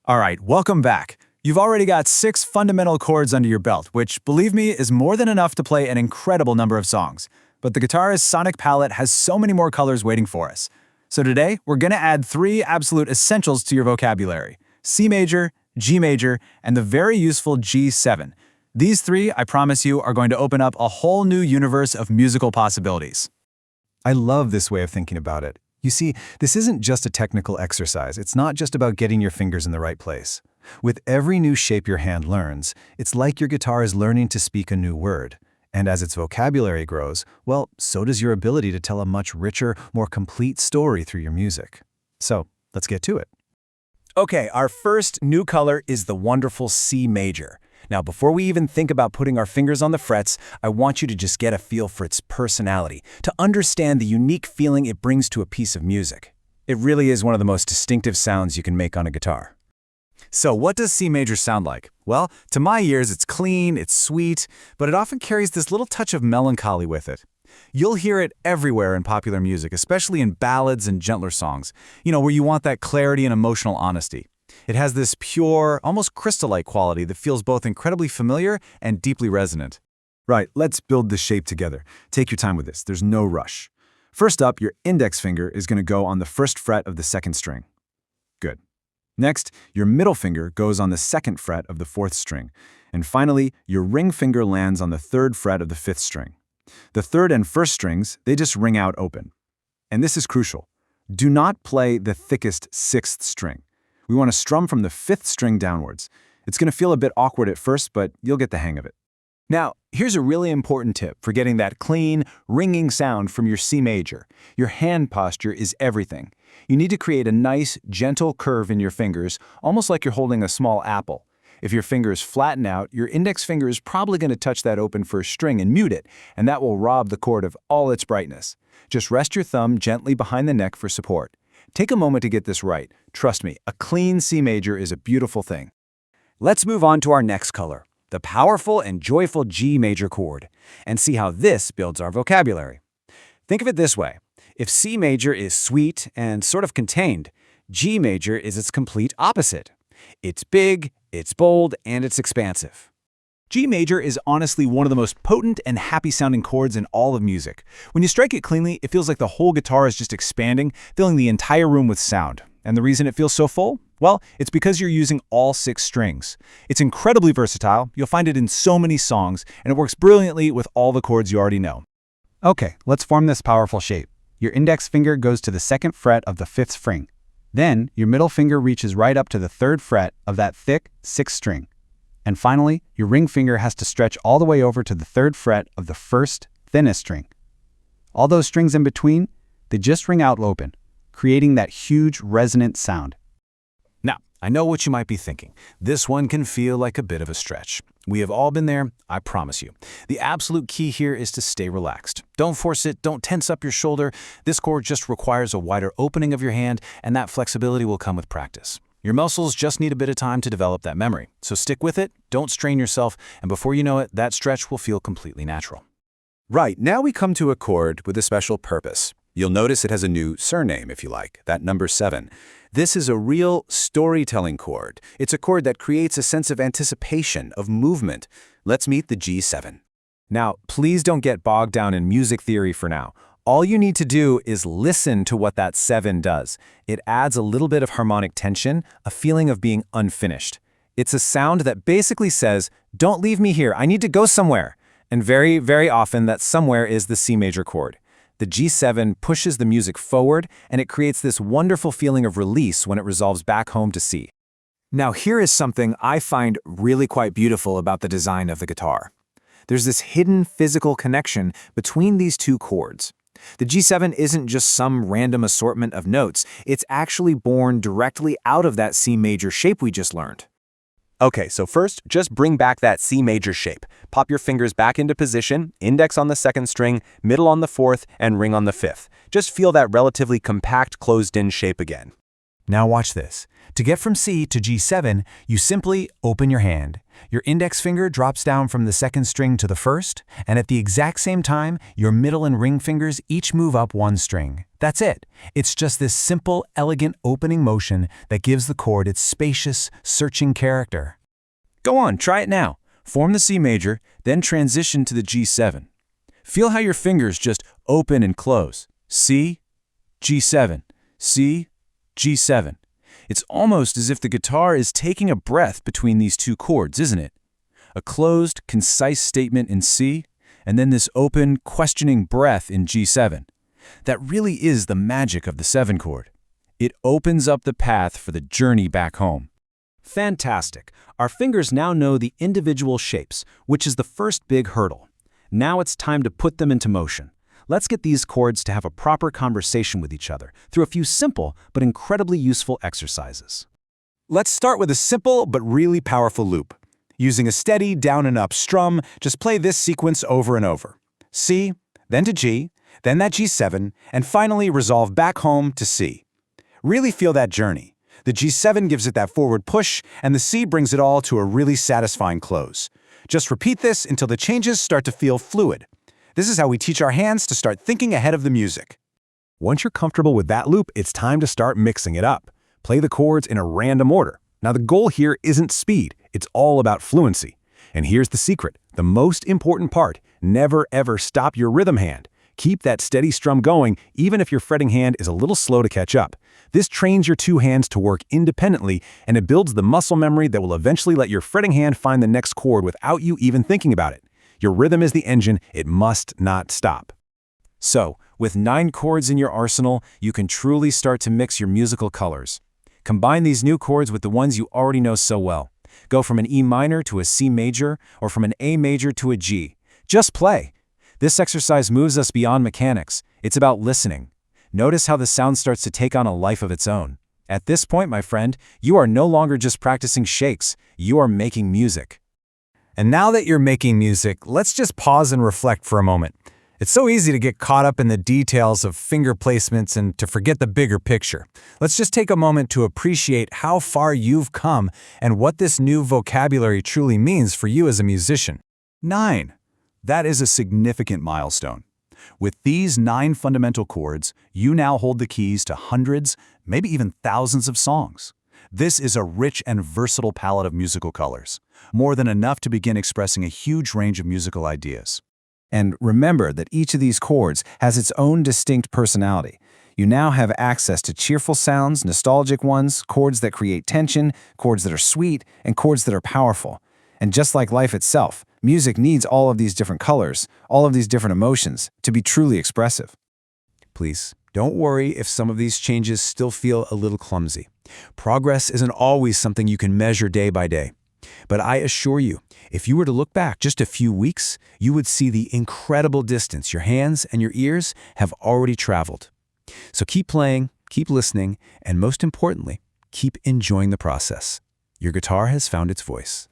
All right, welcome back. You've already got 6 fundamental chords under your belt, which, believe me, is more than enough to play an incredible number of songs. But the guitar's sonic palette has so many more colors waiting for us. So today, we're gonna add 3 absolute essentials to your vocabulary: C major, G major, and the very useful G7. These 3, I promise you, are going to open up a whole new universe of musical possibilities. I love this way of thinking about it. You see, this isn't just a technical exercise. It's not just about getting your fingers in the right place. With every new shape your hand learns, it's like your guitar is learning to speak a new word. And as its vocabulary grows, well, so does your ability to tell a much richer, more complete story through your music. So, let's get to it. Okay, our first new color is the wonderful C major. Now, before we even think about putting our fingers on the frets, I want you to just get a feel for its personality, to understand the unique feeling it brings to a piece of music. It really is one of the most distinctive sounds you can make on a guitar. So what does C major sound like? Well, to my ears, it's clean, it's sweet, but it often carries this little touch of melancholy with it. You'll hear it everywhere in popular music, especially in ballads and gentler songs, where you want that clarity and emotional honesty. It has this pure, almost crystal-like quality that feels both incredibly familiar and deeply resonant. Right, let's build the shape together. Take your time with this, there's no rush. First up, your index finger is going to go on the 1st fret of the 2nd string. Good. Next, your middle finger goes on the 2nd fret of the 4th string. And finally, your ring finger lands on the 3rd fret of the 5th string. The 3rd and 1st strings, they just ring out open. And this is crucial. Do not play the thickest 6th string. We want to strum from the 5th string downwards. It's going to feel a bit awkward at first, but you'll get the hang of it. Now, here's a really important tip for getting that clean, ringing sound from your C major. Your hand posture is everything. You need to create a nice, gentle curve in your fingers, almost like you're holding a small apple. If your fingers flatten out, your index finger is probably going to touch that open 1st string and mute it, and that will rob the chord of all its brightness. Just rest your thumb gently behind the neck for support. Take a moment to get this right. Trust me, a clean C major is a beautiful thing. Let's move on to our next color, the powerful and joyful G major chord, and see how this builds our vocabulary. Think of it this way. If C major is sweet and sort of contained, G major is its complete opposite. It's big, it's bold, and it's expansive. G major is honestly one of the most potent and happy-sounding chords in all of music. When you strike it cleanly, it feels like the whole guitar is just expanding, filling the entire room with sound. And the reason it feels so full? Well, it's because you're using all 6 strings. It's incredibly versatile, you'll find it in so many songs, and it works brilliantly with all the chords you already know. Okay, let's form this powerful shape. Your index finger goes to the 2nd fret of the 5th string. Then, your middle finger reaches right up to the 3rd fret of that thick 6th string. And finally, your ring finger has to stretch all the way over to the 3rd fret of the 1st, thinnest string. All those strings in between, they just ring out open, creating that huge resonant sound. Now, I know what you might be thinking. This one can feel like a bit of a stretch. We have all been there, I promise you. The absolute key here is to stay relaxed. Don't force it, don't tense up your shoulder. This chord just requires a wider opening of your hand, and that flexibility will come with practice. Your muscles just need a bit of time to develop that memory. So stick with it, don't strain yourself, and before you know it, that stretch will feel completely natural. Right, now we come to a chord with a special purpose. You'll notice it has a new surname, if you like, that number 7. This is a real storytelling chord. It's a chord that creates a sense of anticipation, of movement. Let's meet the G7. Now, please don't get bogged down in music theory for now. All you need to do is listen to what that 7 does. It adds a little bit of harmonic tension, a feeling of being unfinished. It's a sound that basically says, don't leave me here, I need to go somewhere. And very, very often that somewhere is the C major chord. The G7 pushes the music forward, and it creates this wonderful feeling of release when it resolves back home to C. Now here is something I find really quite beautiful about the design of the guitar. There's this hidden physical connection between these 2 chords. The G7 isn't just some random assortment of notes, it's actually born directly out of that C major shape we just learned. Okay, so first, just bring back that C major shape. Pop your fingers back into position, index on the 2nd string, middle on the 4th, and ring on the 5th. Just feel that relatively compact closed-in shape again. Now watch this. To get from C to G7, you simply open your hand. Your index finger drops down from the second string to the first, and at the exact same time, your middle and ring fingers each move up one string. That's it. It's just this simple, elegant opening motion that gives the chord its spacious, searching character. Go on, try it now. Form the C major, then transition to the G7. Feel how your fingers just open and close. C, G7, C, G7. It's almost as if the guitar is taking a breath between these two chords, isn't it? A closed, concise statement in C, and then this open, questioning breath in G7. That really is the magic of the 7 chord. It opens up the path for the journey back home. Fantastic. Our fingers now know the individual shapes, which is the first big hurdle. Now it's time to put them into motion. Let's get these chords to have a proper conversation with each other through a few simple but incredibly useful exercises. Let's start with a simple but really powerful loop. Using a steady down and up strum, just play this sequence over and over. C, then to G, then that G7, and finally resolve back home to C. Really feel that journey. The G7 gives it that forward push, and the C brings it all to a really satisfying close. Just repeat this until the changes start to feel fluid. This is how we teach our hands to start thinking ahead of the music. Once you're comfortable with that loop, it's time to start mixing it up. Play the chords in a random order. Now the goal here isn't speed, it's all about fluency. And here's the secret, the most important part, never ever stop your rhythm hand. Keep that steady strum going, even if your fretting hand is a little slow to catch up. This trains your two hands to work independently, and it builds the muscle memory that will eventually let your fretting hand find the next chord without you even thinking about it. Your rhythm is the engine, it must not stop. So, with 9 chords in your arsenal, you can truly start to mix your musical colors. Combine these new chords with the ones you already know so well. Go from an E minor to a C major, or from an A major to a G. Just play. This exercise moves us beyond mechanics. It's about listening. Notice how the sound starts to take on a life of its own. At this point, my friend, you are no longer just practicing shakes, you are making music. And now that you're making music, let's just pause and reflect for a moment. It's so easy to get caught up in the details of finger placements and to forget the bigger picture. Let's just take a moment to appreciate how far you've come and what this new vocabulary truly means for you as a musician. 9. That is a significant milestone. With these 9 fundamental chords, you now hold the keys to hundreds, maybe even thousands of songs. This is a rich and versatile palette of musical colors, more than enough to begin expressing a huge range of musical ideas. And remember that each of these chords has its own distinct personality. You now have access to cheerful sounds, nostalgic ones, chords that create tension, chords that are sweet, and chords that are powerful. And just like life itself, music needs all of these different colors, all of these different emotions, to be truly expressive. Please, don't worry if some of these changes still feel a little clumsy. Progress isn't always something you can measure day by day. But I assure you, if you were to look back just a few weeks, you would see the incredible distance your hands and your ears have already traveled. So keep playing, keep listening, and most importantly, keep enjoying the process. Your guitar has found its voice.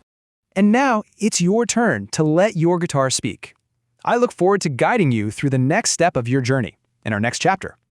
And now it's your turn to let your guitar speak. I look forward to guiding you through the next step of your journey in our next chapter.